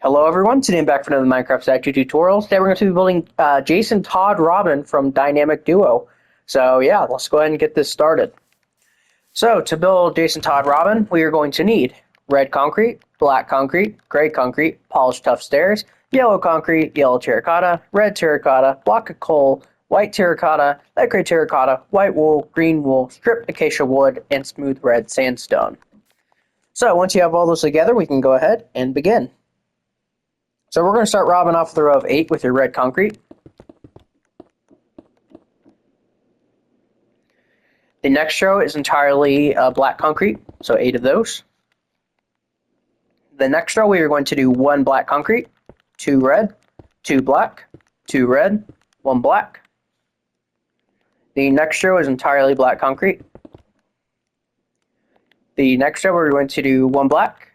Hello everyone, today I'm back for another Minecraft statue tutorial. Today we're going to be building Jason, Todd, Robin from Dynamic Duo. So yeah, let's go ahead and get this started. So to build Jason, Todd, Robin, we are going to need red concrete, black concrete, gray concrete, polished tough stairs, yellow concrete, yellow terracotta, red terracotta, block of coal, white terracotta, light gray terracotta, white wool, green wool, stripped acacia wood, and smooth red sandstone. So once you have all those together, we can go ahead and begin. So we're going to start Robin off with a row of 8 with your red concrete. The next row is entirely black concrete, so 8 of those. The next row we are going to do 1 black concrete, 2 red, 2 black, 2 red, 1 black. The next row is entirely black concrete. The next row we're going to do 1 black,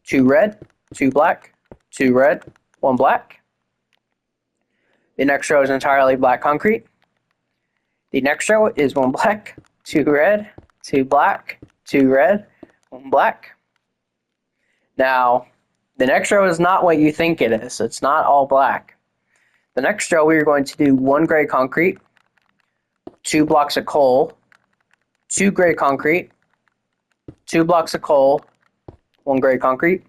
2 red, 2 black, 2 red, 1 black. The next row is entirely black concrete. The next row is 1 black, 2 red, 2 black, 2 red, 1 black. Now, the next row is not what you think it is. It's not all black. The next row we are going to do 1 gray concrete, 2 blocks of coal, 2 gray concrete, 2 blocks of coal, 1 gray concrete.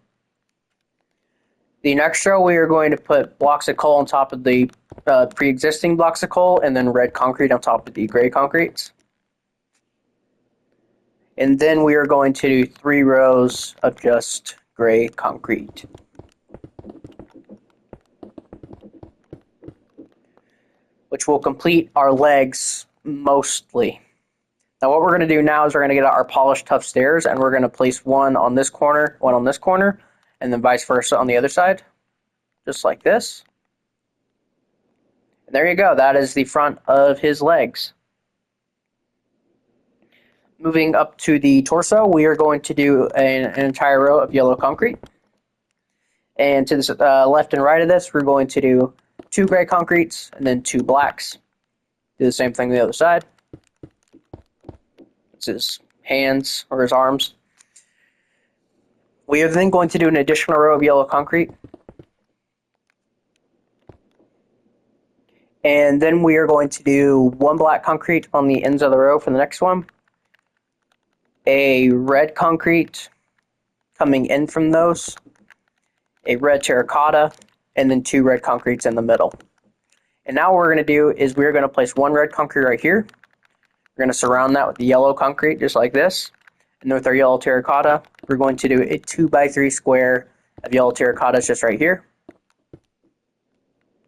The next row, we are going to put blocks of coal on top of the pre-existing blocks of coal, and then red concrete on top of the gray concretes. And then we are going to do 3 rows of just gray concrete. Which will complete our legs mostly. Now what we're going to do now is we're going to get out our polished tough stairs, and we're going to place 1 on this corner, 1 on this corner, and then vice versa on the other side, just like this. And there you go, that is the front of his legs. Moving up to the torso, we are going to do an entire row of yellow concrete. And to the left and right of this, we're going to do 2 gray concretes and then 2 blacks. Do the same thing on the other side. It's his hands or his arms. We are then going to do an additional row of yellow concrete. And then we are going to do 1 black concrete on the ends of the row for the next one. A red concrete coming in from those. A red terracotta. And then 2 red concretes in the middle. And now what we're going to do is we're going to place 1 red concrete right here. We're going to surround that with the yellow concrete just like this. And with our yellow terracotta, we're going to do a 2x3 square of yellow terracottas just right here.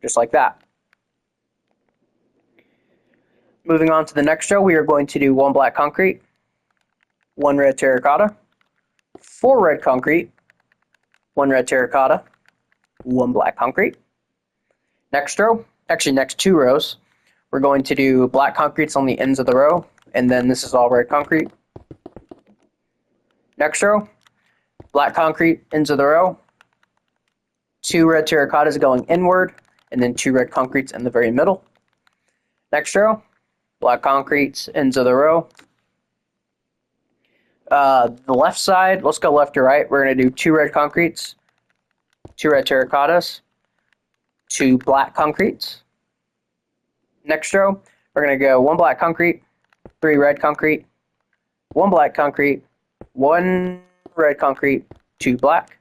Just like that. Moving on to the next row, we are going to do 1 black concrete, 1 red terracotta, 4 red concrete, 1 red terracotta, 1 black concrete. Next row, actually next 2 rows, we're going to do black concretes on the ends of the row, and then this is all red concrete. Next row, black concrete, ends of the row, 2 red terracottas going inward, and then 2 red concretes in the very middle. Next row, black concretes, ends of the row. The left side, let's go left to right. We're going to do 2 red concretes, 2 red terracottas, 2 black concretes. Next row, we're going to go 1 black concrete, 3 red concrete, 1 black concrete, 1 red concrete, 2 black.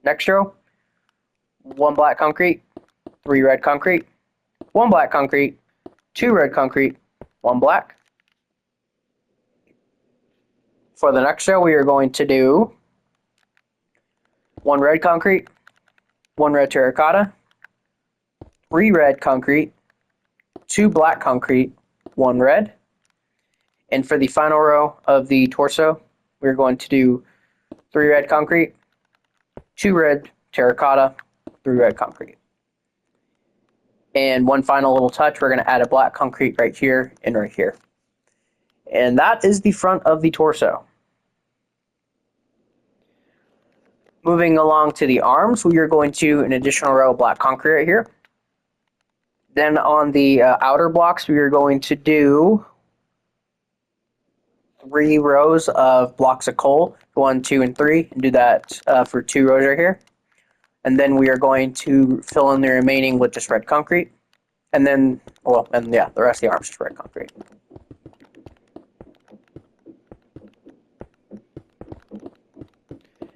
Next row, 1 black concrete, 3 red concrete, 1 black concrete, 2 red concrete, 1 black. For the next row, we are going to do 1 red concrete, 1 red terracotta, 3 red concrete, 2 black concrete, 1 red. And for the final row of the torso, we're going to do 3 red concrete, 2 red terracotta, 3 red concrete. And one final little touch, we're going to add a black concrete right here and right here. And that is the front of the torso. Moving along to the arms, we are going to an additional row of black concrete right here. Then on the outer blocks, we are going to do 3 rows of blocks of coal, 1, 2, and 3, and do that for 2 rows right here. And then we are going to fill in the remaining with just red concrete. And then, well, and yeah, the rest of the arms is red concrete.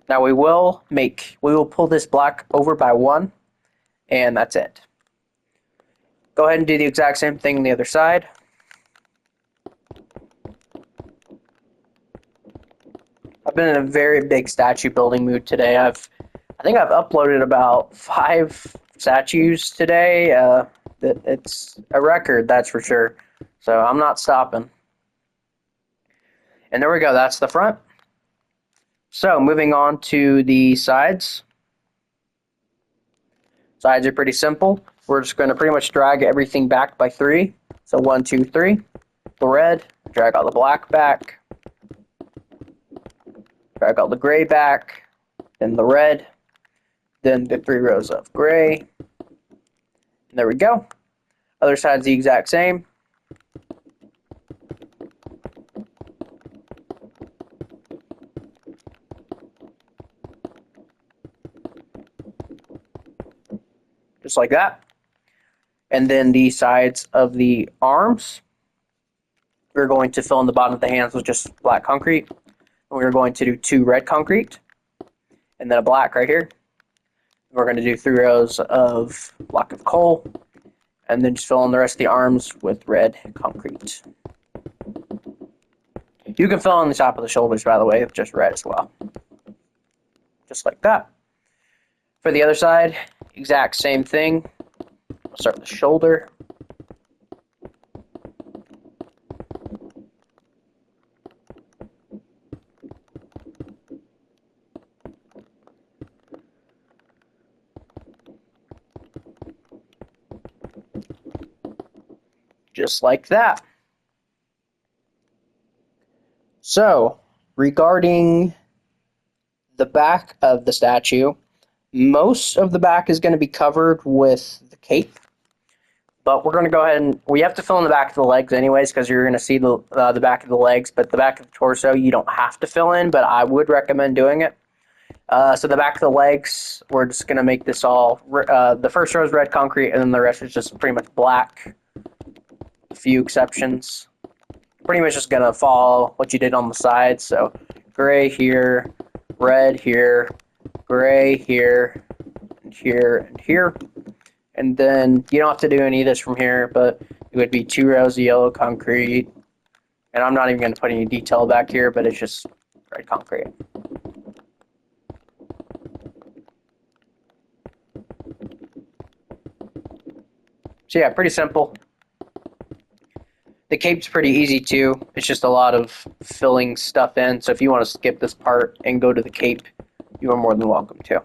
Now we will pull this block over by 1, and that's it. Go ahead and do the exact same thing on the other side. I've been in a very big statue building mood today. I think I've uploaded about 5 statues today. It's a record, that's for sure. So I'm not stopping. And there we go, that's the front. So moving on to the sides. Sides are pretty simple. We're just going to pretty much drag everything back by 3. So 1, 2, 3. The red, drag all the black back. Drag all the gray back. Then the red. Then the 3 rows of gray. And there we go. Other side's the exact same. Just like that. And then the sides of the arms, we're going to fill in the bottom of the hands with just black concrete. And we're going to do 2 red concrete, and then a black right here. We're going to do 3 rows of block of coal, and then just fill in the rest of the arms with red concrete. You can fill in the top of the shoulders, by the way, with just red as well. Just like that. For the other side, exact same thing. We'll start with the shoulder. Just like that. So, regarding the back of the statue, most of the back is going to be covered with the cape, but we're going to go ahead and we have to fill in the back of the legs anyways because you're going to see the back of the legs, but the back of the torso you don't have to fill in, but I would recommend doing it. So the back of the legs, we're just going to make this all, the first row is red concrete and then the rest is just pretty much black, a few exceptions. Pretty much just going to follow what you did on the sides, so gray here, red here, gray here, and here, and here. And then you don't have to do any of this from here, but it would be 2 rows of yellow concrete. And I'm not even going to put any detail back here, but it's just red concrete. So yeah, pretty simple. The cape's pretty easy too. It's just a lot of filling stuff in. So if you want to skip this part and go to the cape, you are more than welcome to.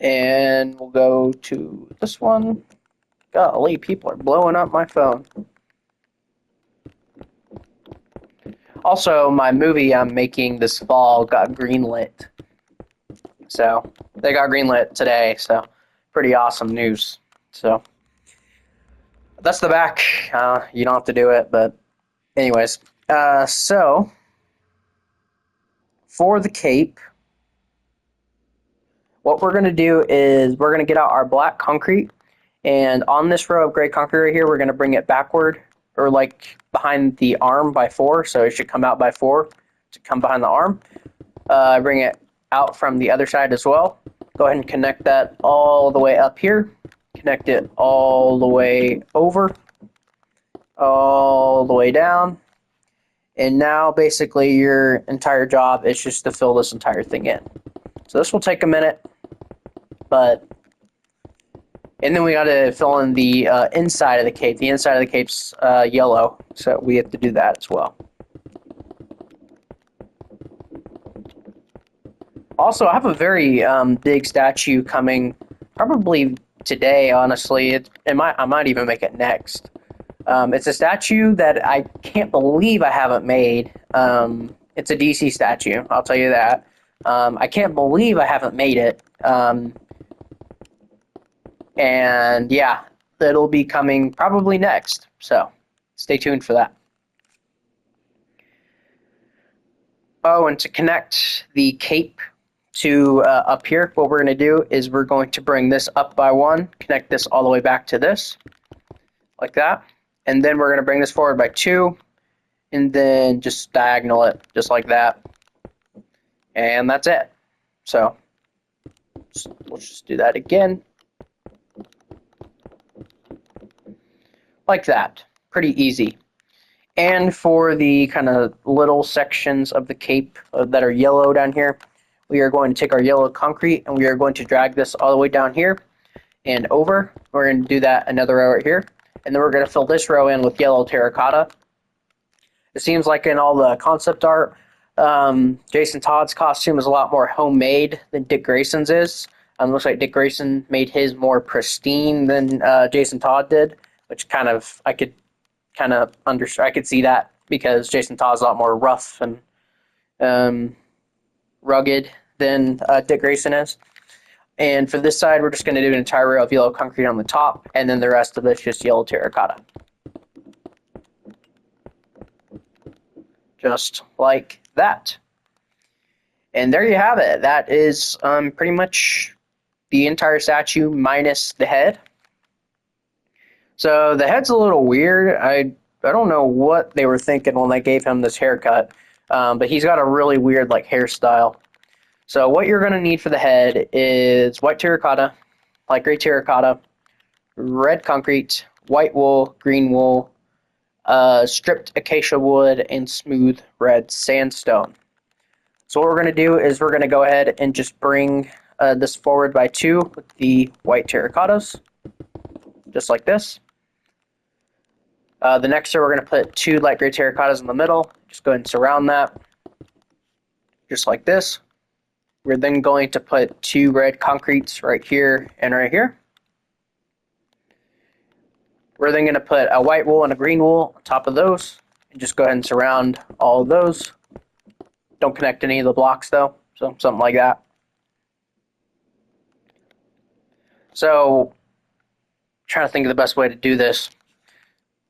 And we'll go to this one. Golly, people are blowing up my phone. Also, my movie I'm making this fall got greenlit. So, they got greenlit today, so pretty awesome news. So, that's the back. You don't have to do it, but anyways. So, for the cape, what we're going to do is we're going to get out our black concrete, and on this row of gray concrete right here, we're going to bring it backward, or like behind the arm by 4, so it should come out by 4 to come behind the arm. Bring it out from the other side as well. Go ahead and connect that all the way up here. Connect it all the way over, all the way down. And now basically your entire job is just to fill this entire thing in. So this will take a minute, and then we got to fill in the inside of the cape. The inside of the cape's yellow, so we have to do that as well. Also, I have a very big statue coming, probably today. Honestly, I might even make it next. It's a statue that I can't believe I haven't made. It's a DC statue, I'll tell you that. I can't believe I haven't made it. And yeah, it'll be coming probably next. So stay tuned for that. Oh, and to connect the cape to up here, what we're going to do is we're going to bring this up by 1, connect this all the way back to this, like that. And then we're going to bring this forward by 2, and then just diagonal it, just like that. And that's it. So let's just do that again. Like that. Pretty easy. And for the kind of little sections of the cape that are yellow down here, we are going to take our yellow concrete and we are going to drag this all the way down here and over. We're going to do that another row right here. And then we're going to fill this row in with yellow terracotta. It seems like in all the concept art, Jason Todd's costume is a lot more homemade than Dick Grayson's is. Looks like Dick Grayson made his more pristine than Jason Todd did, which I could see that because Jason Todd's a lot more rough and rugged than Dick Grayson is. And for this side, we're just going to do an entire row of yellow concrete on the top, and then the rest of it's just yellow terracotta. Just like that. And there you have it. That is pretty much the entire statue minus the head. So the head's a little weird. I don't know what they were thinking when they gave him this haircut, but he's got a really weird hairstyle. So what you're going to need for the head is white terracotta, light gray terracotta, red concrete, white wool, green wool, stripped acacia wood, and smooth red sandstone. So what we're going to do is we're going to go ahead and just bring this forward by 2 with the white terracottas, just like this. The next row we're going to put 2 light gray terracottas in the middle. Just go ahead and surround that, just like this. We're then going to put 2 red concretes right here and right here. We're then going to put a white wool and a green wool on top of those, and just go ahead and surround all of those. Don't connect any of the blocks though, so something like that. So, trying to think of the best way to do this.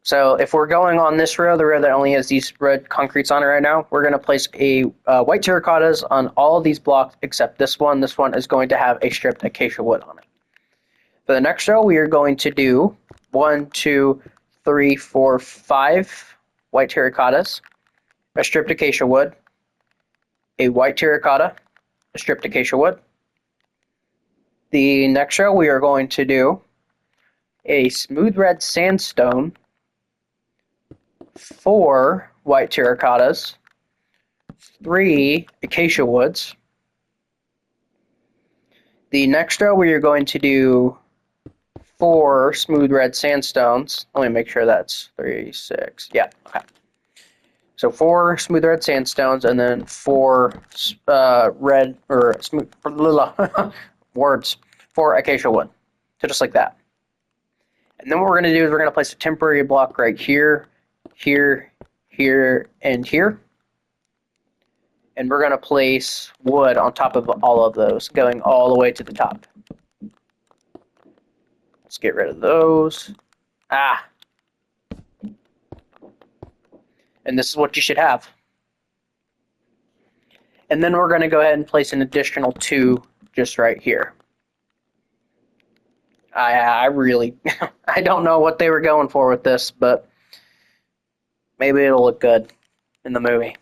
So if we're going on this row, the row that only has these red concretes on it right now, we're going to place a white terracottas on all of these blocks except this one. This one is going to have a stripped acacia wood on it. For the next row, we are going to do 1, 2, 3, 4, 5 white terracottas, a stripped acacia wood, a white terracotta, a stripped acacia wood. The next row, we are going to do a smooth red sandstone, 4 white terracottas, 3 acacia woods. The next row we are going to do 4 smooth red sandstones. Let me make sure that's 3, 6. Yeah, okay. So 4 smooth red sandstones and then 4 red or smooth words, 4 acacia wood. So just like that. And then what we're going to do is we're going to place a temporary block right here, here, here, and here. And we're going to place wood on top of all of those, going all the way to the top. Let's get rid of those. And this is what you should have. And then we're going to go ahead and place an additional 2 just right here. I really, I don't know what they were going for with this, but maybe it'll look good in the movie.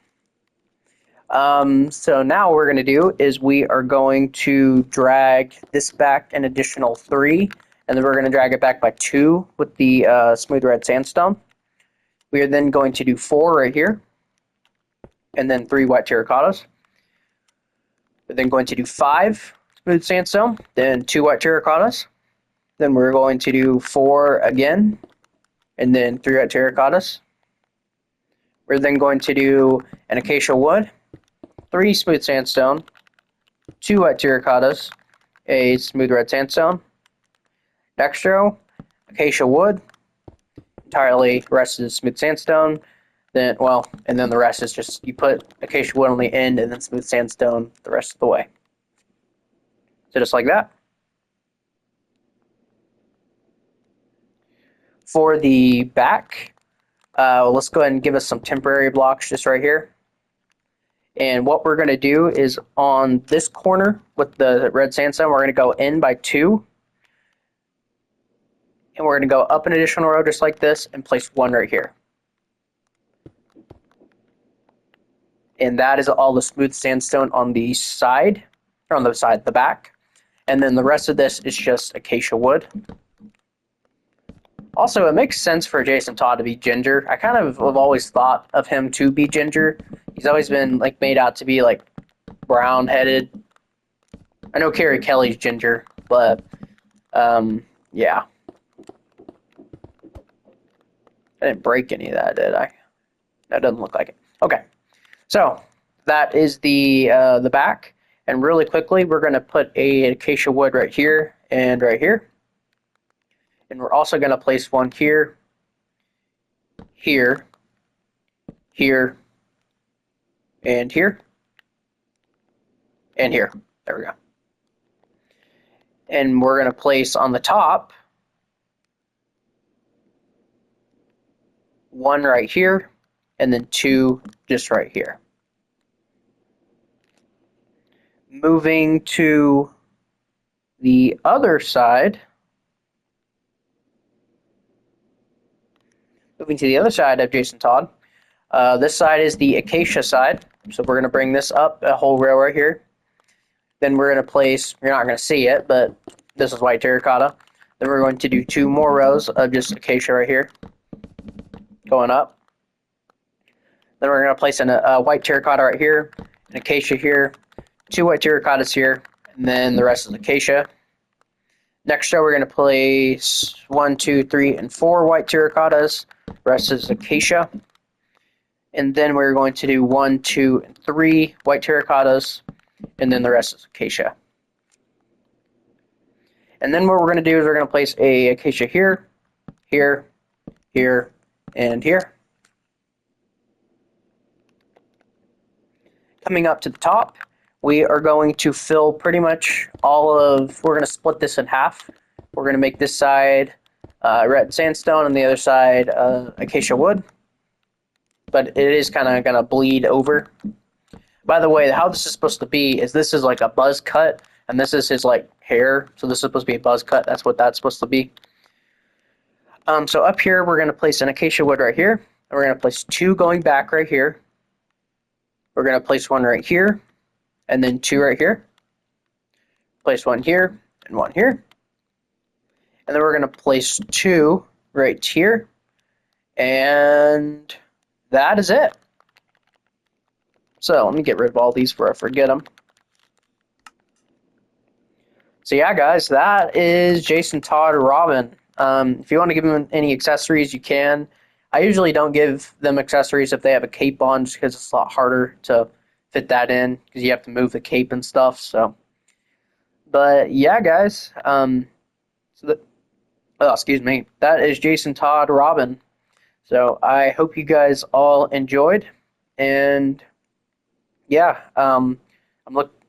So now what we're going to do is we are going to drag this back an additional 3, and then we're going to drag it back by 2 with the smooth red sandstone. We are then going to do 4 right here, and then 3 white terracottas. We're then going to do 5 smooth sandstone, then 2 white terracottas. Then we're going to do 4 again, and then 3 white terracottas. We're then going to do an acacia wood, 3 smooth sandstone, 2 white terracottas, a smooth red sandstone. Next row, acacia wood, entirely, the rest is smooth sandstone. Then, well, and then the rest is just, you put acacia wood on the end and then smooth sandstone the rest of the way. So just like that. For the back, let's go ahead and give us some temporary blocks just right here. And what we're going to do is on this corner with the red sandstone, we're going to go in by 2. And we're going to go up an additional row just like this and place 1 right here. And that is all the smooth sandstone on the side, or on the side, the back. And then the rest of this is just acacia wood. Also, it makes sense for Jason Todd to be ginger. I kind of have always thought of him to be ginger. He's always been like made out to be like brown-headed. I know Carrie Kelly's ginger, but yeah. I didn't break any of that, did I? That doesn't look like it. Okay, so that is the back. And really quickly, we're going to put a acacia wood right here and right here. And we're also going to place 1 here, here, here, and here, and here. There we go. And we're going to place on the top 1 right here, and then 2 just right here. Moving to the other side. Moving to the other side of Jason Todd. This side is the acacia side. So we're going to bring this up a whole row right here. Then we're going to place, you're not going to see it, but this is white terracotta. Then we're going to do 2 more rows of just acacia right here. Going up. Then we're going to place a white terracotta right here, an acacia here, 2 white terracottas here, and then the rest is acacia. Next row, we're going to place 1, 2, 3, and 4 white terracottas. Rest is acacia. And then we're going to do 1, 2, and 3 white terracottas, and then the rest is acacia. And then what we're going to do is we're going to place a acacia here, here, here, and here. Coming up to the top, we are going to fill pretty much all of, we're going to split this in half. We're going to make this side red sandstone and the other side acacia wood. But it is kind of going to bleed over. By the way, how this is supposed to be is this is like a buzz cut, and this is his like hair. So this is supposed to be a buzz cut. That's what that's supposed to be. So up here, we're going to place an acacia wood right here. And we're going to place 2 going back right here. We're going to place 1 right here, and then 2 right here. Place 1 here, and 1 here. And then we're going to place 2 right here. And that is it. So let me get rid of all these before I forget them. So yeah, guys, that is Jason Todd Robin. If you want to give him any accessories, you can. I usually don't give them accessories if they have a cape on, just because it's a lot harder to fit that in, because you have to move the cape and stuff. So, but yeah, guys. Excuse me. That is Jason Todd Robin. So I hope you guys all enjoyed, and yeah, I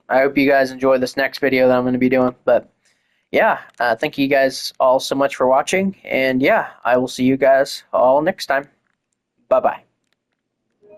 hope you guys enjoy this next video that I'm going to be doing. But yeah, thank you guys all so much for watching, and yeah, I will see you guys all next time. Bye bye.